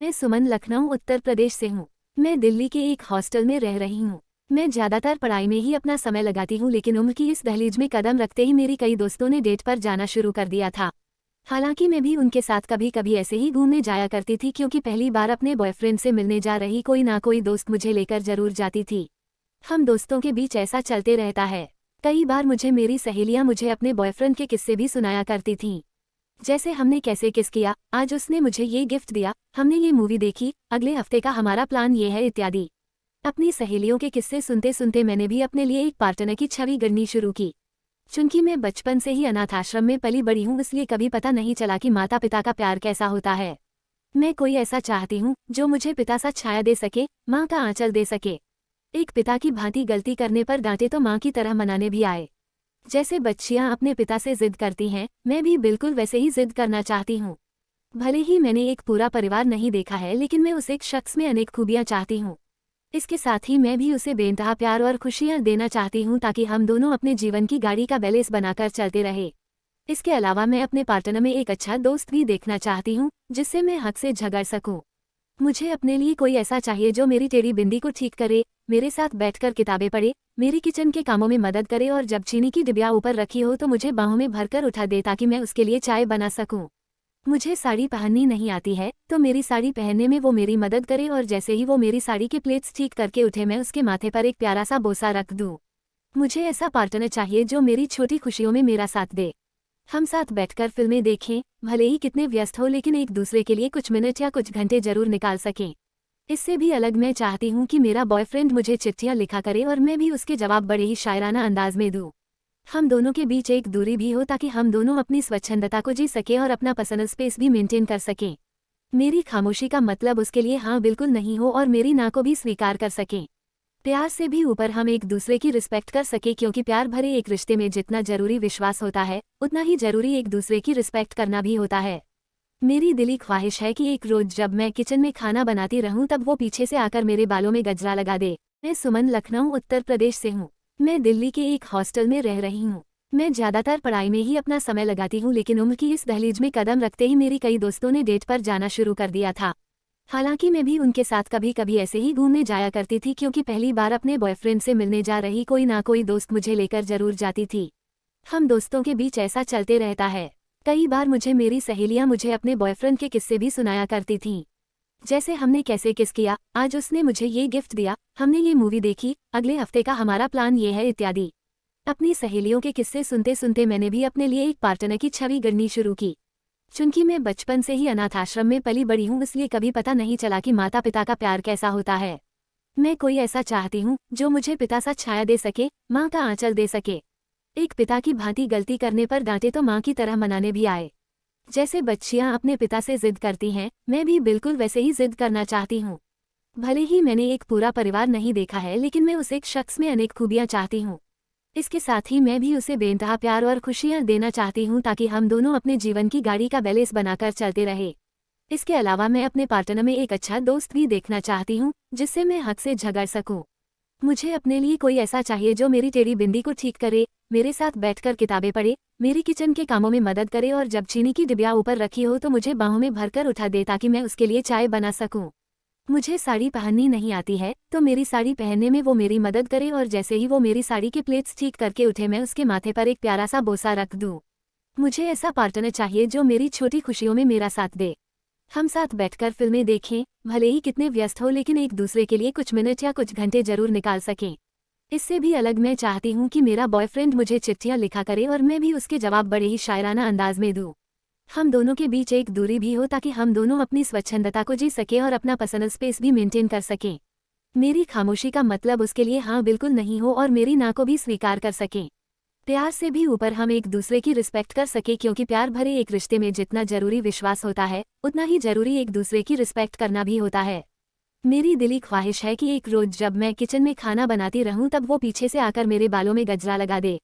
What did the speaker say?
मैं सुमन लखनऊ उत्तर प्रदेश से हूँ। मैं दिल्ली के एक हॉस्टल में रह रही हूँ। मैं ज़्यादातर पढ़ाई में ही अपना समय लगाती हूँ, लेकिन उम्र की इस दहलीज में कदम रखते ही मेरी कई दोस्तों ने डेट पर जाना शुरू कर दिया था। हालांकि मैं भी उनके साथ कभी कभी ऐसे ही घूमने जाया करती थी, क्योंकि पहली बार अपने बॉयफ्रेंड से मिलने जा रही कोई ना कोई दोस्त मुझे लेकर जरूर जाती थी। हम दोस्तों के बीच ऐसा चलते रहता है। कई बार मेरी सहेलियां मुझे अपने बॉयफ्रेंड के किस्से भी सुनाया करती थीं। जैसे हमने कैसे किस किया, आज उसने मुझे ये गिफ्ट दिया, हमने ये मूवी देखी, अगले हफ्ते का हमारा प्लान ये है इत्यादि। अपनी सहेलियों के किस्से सुनते सुनते मैंने भी अपने लिए एक पार्टनर की छवि गढ़नी शुरू की। चूंकि मैं बचपन से ही अनाथ आश्रम में पली बड़ी हूँ, इसलिए कभी पता नहीं चला कि माता पिता का प्यार कैसा होता है। मैं कोई ऐसा चाहती हूँ जो मुझे पिता सा छाया दे सके, माँ का आंचल दे सके। एक पिता की भांति गलती करने पर डांटे तो माँ की तरह मनाने भी आए। जैसे बच्चियां अपने पिता से जिद करती हैं, मैं भी बिल्कुल वैसे ही जिद करना चाहती हूँ। भले ही मैंने एक पूरा परिवार नहीं देखा है, लेकिन मैं उस एक शख्स में अनेक खूबियां चाहती हूँ। इसके साथ ही मैं भी उसे बेइंतहा प्यार और खुशियां देना चाहती हूँ, ताकि हम दोनों अपने जीवन की गाड़ी का बैलेंस बनाकर चलते रहे। इसके अलावा मैं अपने पार्टनर में एक अच्छा दोस्त भी देखना चाहती हूँ, जिससे मैं हक से झगड़ सकूँ। मुझे अपने लिए कोई ऐसा चाहिए जो मेरी टेढ़ी बिंदी को ठीक करे, मेरे साथ बैठकर किताबें पढ़े, मेरी किचन के कामों में मदद करे, और जब चीनी की डिबिया ऊपर रखी हो तो मुझे बाहों में भरकर उठा दे, ताकि मैं उसके लिए चाय बना सकूं। मुझे साड़ी पहननी नहीं आती है, तो मेरी साड़ी पहनने में वो मेरी मदद करे, और जैसे ही वो मेरी साड़ी के प्लेट्स ठीक करके उठे, मैं उसके माथे पर एक प्यारा सा बोसा रख दूं। मुझे ऐसा पार्टनर चाहिए जो मेरी छोटी खुशियों में मेरा साथ दे। हम साथ बैठकर फिल्में देखें, भले ही कितने व्यस्त हो, लेकिन एक दूसरे के लिए कुछ मिनट या कुछ घंटे जरूर निकाल सकें। इससे भी अलग मैं चाहती हूँ कि मेरा बॉयफ्रेंड मुझे चिट्ठियाँ लिखा करे और मैं भी उसके जवाब बड़े ही शायराना अंदाज में दूँ। हम दोनों के बीच एक दूरी भी हो, ताकि हम दोनों अपनी स्वच्छंदता को जी सकें और अपना पर्सनल स्पेस भी मेंटेन कर सकें। मेरी खामोशी का मतलब उसके लिए हाँ बिल्कुल नहीं हो, और मेरी ना को भी स्वीकार कर सकें। प्यार से भी ऊपर हम एक दूसरे की रिस्पेक्ट कर सके, क्योंकि प्यार भरे एक रिश्ते में जितना जरूरी विश्वास होता है, उतना ही जरूरी एक दूसरे की रिस्पेक्ट करना भी होता है। मेरी दिली ख्वाहिश है कि एक रोज जब मैं किचन में खाना बनाती रहूं, तब वो पीछे से आकर मेरे बालों में गजरा लगा दे। मैं सुमन लखनऊ उत्तर प्रदेश से हूँ। मैं दिल्ली के एक हॉस्टल में रह रही हूँ। मैं ज़्यादातर पढ़ाई में ही अपना समय लगाती हूँ, लेकिन उम्र की इस दहलीज में कदम रखते ही मेरी कई दोस्तों ने डेट पर जाना शुरू कर दिया था। हालांकि मैं भी उनके साथ कभी कभी ऐसे ही घूमने जाया करती थी, क्योंकि पहली बार अपने बॉयफ्रेंड से मिलने जा रही कोई ना कोई दोस्त मुझे लेकर जरूर जाती थी। हम दोस्तों के बीच ऐसा चलते रहता है। कई बार मेरी सहेलियां मुझे अपने बॉयफ्रेंड के किस्से भी सुनाया करती थीं। जैसे हमने कैसे किस किया, आज उसने मुझे ये गिफ्ट दिया, हमने ये मूवी देखी, अगले हफ्ते का हमारा प्लान ये है इत्यादि। अपनी सहेलियों के किस्से सुनते सुनते मैंने भी अपने लिए एक पार्टनर की छवि गढ़नी शुरू की। चूंकि मैं बचपन से ही अनाथ आश्रम में पली बड़ी हूँ, इसलिए कभी पता नहीं चला कि माता पिता का प्यार कैसा होता है। मैं कोई ऐसा चाहती हूँ जो मुझे पिता सा छाया दे सके, माँ का आंचल दे सके। एक पिता की भांति गलती करने पर डांटे तो माँ की तरह मनाने भी आए। जैसे बच्चियां अपने पिता से जिद करती हैं, मैं भी बिल्कुल वैसे ही जिद करना चाहती हूँ। भले ही मैंने एक पूरा परिवार नहीं देखा है, लेकिन मैं उस एक शख्स में अनेक खूबियां चाहती हूँ। इसके साथ ही मैं भी उसे बेइंतहा प्यार और खुशियां देना चाहती हूँ, ताकि हम दोनों अपने जीवन की गाड़ी का बैलेंस बनाकर चलते रहे। इसके अलावा मैं अपने पार्टनर में एक अच्छा दोस्त भी देखना चाहती हूँ, जिससे मैं हक से झगड़ सकूँ। मुझे अपने लिए कोई ऐसा चाहिए जो मेरी टेढ़ी बिंदी को ठीक करे, मेरे साथ बैठकर किताबें पढ़े, मेरी किचन के कामों में मदद करे, और जब चीनी की डिबिया ऊपर रखी हो तो मुझे बाहों में भरकर उठा दे, ताकि मैं उसके लिए चाय बना सकूँ। मुझे साड़ी पहननी नहीं आती है, तो मेरी साड़ी पहनने में वो मेरी मदद करे, और जैसे ही वो मेरी साड़ी के प्लेट्स ठीक करके उठे, मैं उसके माथे पर एक प्यारा सा बोसा रख दूं। मुझे ऐसा पार्टनर चाहिए जो मेरी छोटी खुशियों में मेरा साथ दे। हम साथ बैठकर फिल्में देखें, भले ही कितने व्यस्त हो, लेकिन एक दूसरे के लिए कुछ मिनट या कुछ घंटे जरूर निकाल सकें। इससे भी अलग मैं चाहती हूँ कि मेरा बॉयफ्रेंड मुझे चिट्ठियाँ लिखा करे, और मैं भी उसके जवाब बड़े ही शायराना अंदाज में दूँ। हम दोनों के बीच एक दूरी भी हो, ताकि हम दोनों अपनी स्वच्छंदता को जी सके और अपना पर्सनल स्पेस भी मेंटेन कर सकें। मेरी खामोशी का मतलब उसके लिए हाँ बिल्कुल नहीं हो, और मेरी ना को भी स्वीकार कर सकें। प्यार से भी ऊपर हम एक दूसरे की रिस्पेक्ट कर सके, क्योंकि प्यार भरे एक रिश्ते में जितना जरूरी विश्वास होता है, उतना ही जरूरी एक दूसरे की रिस्पेक्ट करना भी होता है। मेरी दिली ख्वाहिश है कि एक रोज जब मैं किचन में खाना बनाती रहूं, तब वो पीछे से आकर मेरे बालों में गजरा लगा दे।